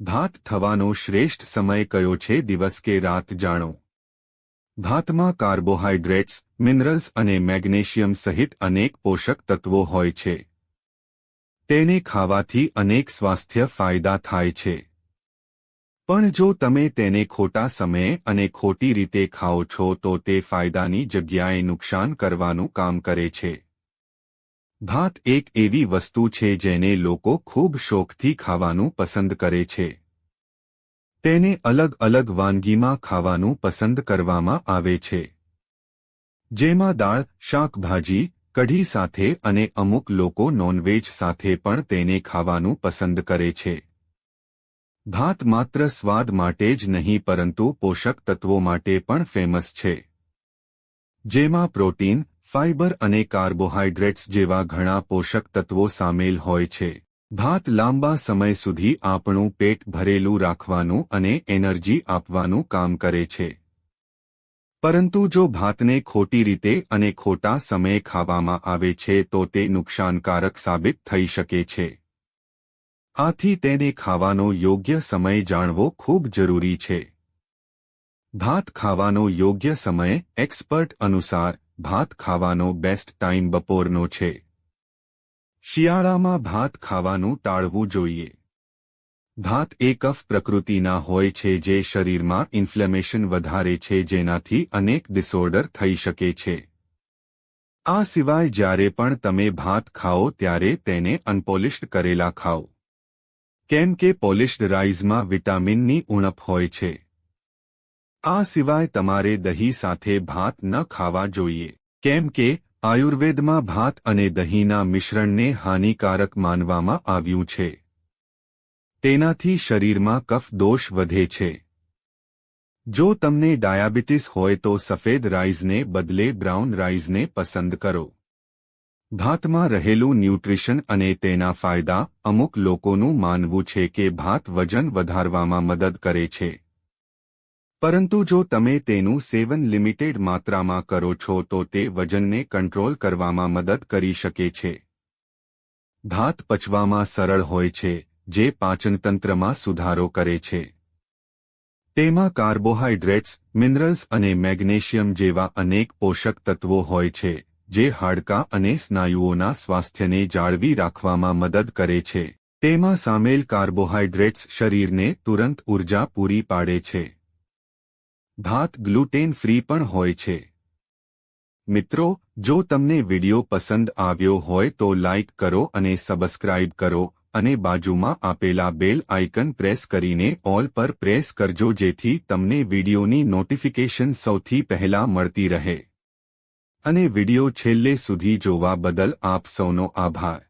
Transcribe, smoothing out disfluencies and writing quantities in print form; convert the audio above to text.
ભાત થવાનો શ્રેષ્ઠ સમય કયો છે? દિવસ કે રાત? જાણો. ભાતમાં કાર્બોહાઈડ્રેટ્સ, મિનરલ્સ અને મેગ્નેશિયમ સહિત અનેક પોષક તત્વો હોય છે. તેને ખાવાથી અનેક સ્વાસ્થ્ય ફાયદા થાય છે. પણ જો તમે તેને ખોટા સમયે અને ખોટી રીતે ખાઓ છો તો તે ફાયદાની જગ્યાએ નુકસાન કરવાનું કામ કરે છે. ભાત એક એવી વસ્તુ છે જેને લોકો ખૂબ શોખથી ખાવાનું પસંદ કરે છે. તેને અલગ અલગ વાનગીમાં ખાવાનું પસંદ કરવામાં આવે છે, જેમાં દાળ, શાકભાજી, કઢી સાથે અને અમુક લોકો નોનવેજ સાથે પણ તેને ખાવાનું પસંદ કરે છે. ભાત માત્ર સ્વાદ માટે જ નહીં પરંતુ પોષક તત્વો માટે પણ ફેમસ છે, જેમાં પ્રોટીન, ફાઇબર અને કાર્બોહાઈડ્રેટ્સ જેવા ઘણા પોષક તત્વો સામેલ હોય છે. ભાત લાંબા સમય સુધી આપણું પેટ ભરેલું રાખવાનું અને એનર્જી આપવાનું કામ કરે છે. પરંતુ જો ભાતને ખોટી રીતે અને ખોટા સમયે ખાવામાં આવે છે તો તે નુકસાનકારક સાબિત થઈ શકે છે. આથી તેને ખાવાનો યોગ્ય સમય જાણવો ખૂબ જરૂરી છે. ભાત ખાવાનો યોગ્ય સમય. એક્સપર્ટ અનુસાર ભાત ખાવાનો બેસ્ટ ટાઈમ બપોરનો છે. શિયાળામાં ભાત ખાવાનું ટાળવું જોઈએ. ભાત એ કફ પ્રકૃતિના હોય છે જે શરીરમાં ઇન્ફ્લેમેશન વધારે છે, જેનાથી અનેક ડિસઓર્ડર થઈ શકે છે. આ સિવાય જ્યારે પણ તમે ભાત ખાઓ ત્યારે તેને અનપોલિશ્ડ કરેલા ખાઓ, કેમ કે પોલિશ્ડ રાઈઝમાં વિટામિનની ઉણપ હોય છે. આ સિવાય તમારે દહીં સાથે ભાત ન ખાવા જોઈએ, કેમ કે આયુર્વેદમાં ભાત અને દહીંના મિશ્રણને હાનિકારક માનવામાં આવ્યું છે. તેનાથી શરીરમાં કફ દોષ વધે છે. જો તમને ડાયાબિટીસ હોય તો સફેદ રાઈઝને બદલે બ્રાઉન રાઈઝને પસંદ કરો. ભાતમાં રહેલું ન્યુટ્રિશન અને તેના ફાયદા. અમુક લોકોનું માનવું છે કે ભાત વજન વધારવામાં મદદ કરે છે, પરંતુ જો તમે તેનું સેવન લિમિટેડ માત્રામાં કરો છો તો તે વજનને કંટ્રોલ કરવામાં મદદ કરી શકે છે. ભાત પચવામાં સરળ હોય છે, જે પાચનતંત્રમાં સુધારો કરે છે. તેમાં કાર્બોહાઈડ્રેટ્સ, મિનરલ્સ અને મેગ્નેશિયમ જેવા અનેક પોષક તત્વો હોય છે, જે હાડકાં અને સ્નાયુઓના સ્વાસ્થ્યને જાળવી રાખવામાં મદદ કરે છે. તેમાં સામેલ કાર્બોહાઈડ્રેટ્સ શરીરને તુરંત ઊર્જા પૂરી પાડે છે. ભાત ગ્લુટેન ફ્રી પણ હોય છે. મિત્રો, જો તમને વિડિયો પસંદ આવ્યો હોય તો લાઇક કરો અને સબસ્ક્રાઇબ કરો અને બાજુમાં આપેલા બેલ આઇકન પ્રેસ કરીને ઓલ પર પ્રેસ કરજો જેથી તમને વિડિયોની નોટિફિકેશન સૌથી પહેલા મળતી રહે. અને વિડિયો છેલ્લે સુધી જોવા બદલ આપ સૌનો આભાર.